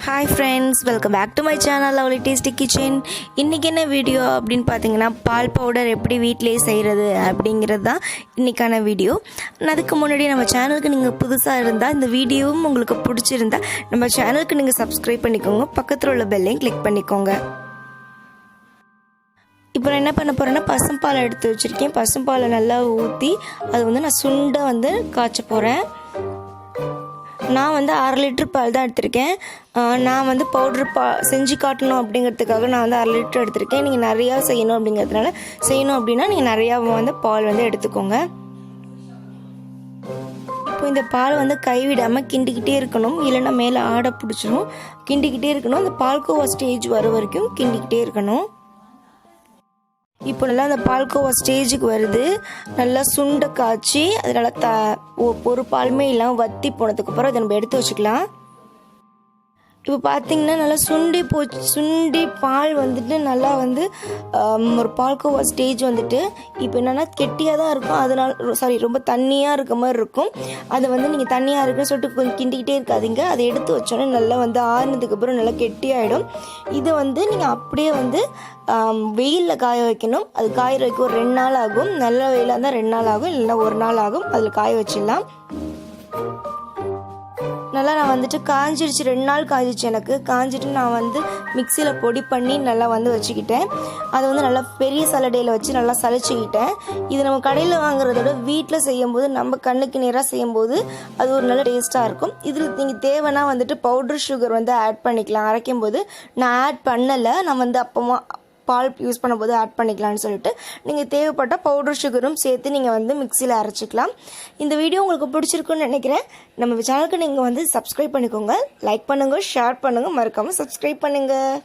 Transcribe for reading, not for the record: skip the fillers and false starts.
Hi friends, welcome back to my channel lovely tasty kitchen. இன்றைக்கி என்ன video அப்படின்னு பார்த்தீங்கன்னா, பால் பவுடர் எப்படி வீட்டிலேயே செய்கிறது அப்படிங்கிறது தான் இன்றைக்கான வீடியோ. அதுக்கு முன்னாடி நம்ம சேனலுக்கு நீங்கள் புதுசாக இருந்தால், இந்த வீடியோவும் உங்களுக்கு பிடிச்சிருந்தா நம்ம சேனலுக்கு நீங்கள் சப்ஸ்கிரைப் பண்ணிக்கோங்க, பக்கத்தில் உள்ள பெல்லையும் கிளிக் பண்ணிக்கோங்க. இப்போ நான் என்ன பண்ண போகிறேன்னா, பசும்பாலை எடுத்து வச்சுருக்கேன். பசும்பாலை நல்லா ஊற்றி அது நான் சுண்டை காய்ச்ச போகிறேன். நான் 1/2 லிட்டர் பால் தான் எடுத்திருக்கேன். நான் பவுட்ரு செஞ்சு காட்டணும் அப்படிங்கிறதுக்காக நான் 1/2 லிட்டர் எடுத்திருக்கேன். நீங்கள் நிறையா செய்யணும் அப்படின்னா நீங்கள் நிறையா பால் எடுத்துக்கோங்க. இப்போ இந்த பால் கைவிடாமல் கிண்டிக்கிட்டே இருக்கணும், இல்லைன்னா மேலே ஆடை பிடிச்சிரும். கிண்டிக்கிட்டே இருக்கணும், அந்த பால்கோவா ஸ்டேஜ் வர வரைக்கும் கிண்டிக்கிட்டே இருக்கணும். இப்போ நல்லா அந்த பால்கோவா ஸ்டேஜுக்கு வருது. நல்லா சுண்டை காய்ச்சி அது நல்லா ஒரு பாலுமே இல்லாமல் வற்றி போனதுக்கப்புறம் அதை நம்ம எடுத்து வச்சுக்கலாம். இப்போ பார்த்தீங்கன்னா நல்லா சுண்டி பால் நல்லா ஒரு பால்கோவா ஸ்டேஜ் இப்போ என்னென்னா கெட்டியாக தான் இருக்கும். அதனால ரொம்ப தண்ணியாக இருக்க மாதிரி இருக்கும். அதை நீங்கள் தண்ணியாக இருக்குன்னு சொல்லிட்டு கொஞ்சம் கிண்டிக்கிட்டே இருக்காதீங்க. அதை எடுத்து வச்சோன்னே நல்லா ஆறுனதுக்கப்புறம் நல்லா கெட்டியாகிடும். இதை நீங்கள் அப்படியே வெயிலில் காய வைக்கணும். அது காய வைக்க ஒரு 2 நாள் ஆகும். நல்ல வெயிலாக இருந்தால் 2 நாள் ஆகும், இல்லைன்னா 1 நாள் ஆகும். அதில் காய வச்சிடலாம். நல்லா நான் காஞ்சிடுச்சு, 2 நாள் காய்ஞ்சிச்சு. எனக்கு காஞ்சிட்டு நான் மிக்சியில் பொடி பண்ணி நல்லா வச்சுக்கிட்டேன். அதை நல்லா பெரிய சலடையில் வச்சு நல்லா சலிச்சுக்கிட்டேன். இது நம்ம கடையில் வாங்குறதோட வீட்டில் செய்யும்போது, நம்ம கண்ணுக்கு நேராக செய்யும்போது அது ஒரு நல்ல டேஸ்ட்டாக இருக்கும். இதில் நீங்கள் தேவைன்னா பவுடர் சுகர் ஆட் பண்ணிக்கலாம். அரைக்கும் போது நான் ஆட் பண்ணலை, நான் அப்போமா பால் யூஸ் பண்ணும்போது ஆட் பண்ணிக்கலாம்னு சொல்லிட்டு, நீங்கள் தேவைப்பட்ட பவுடர் சுகரும் சேர்த்து நீங்கள் மிக்சியில் அரைச்சிக்கலாம். இந்த வீடியோ உங்களுக்கு பிடிச்சிருக்குன்னு நினைக்கிறேன். நம்ம சேனலுக்கு நீங்கள் சப்ஸ்கிரைப் பண்ணிக்கோங்க, லைக் பண்ணுங்கள், ஷேர் பண்ணுங்கள், மறக்காமல் சப்ஸ்கிரைப் பண்ணுங்கள்.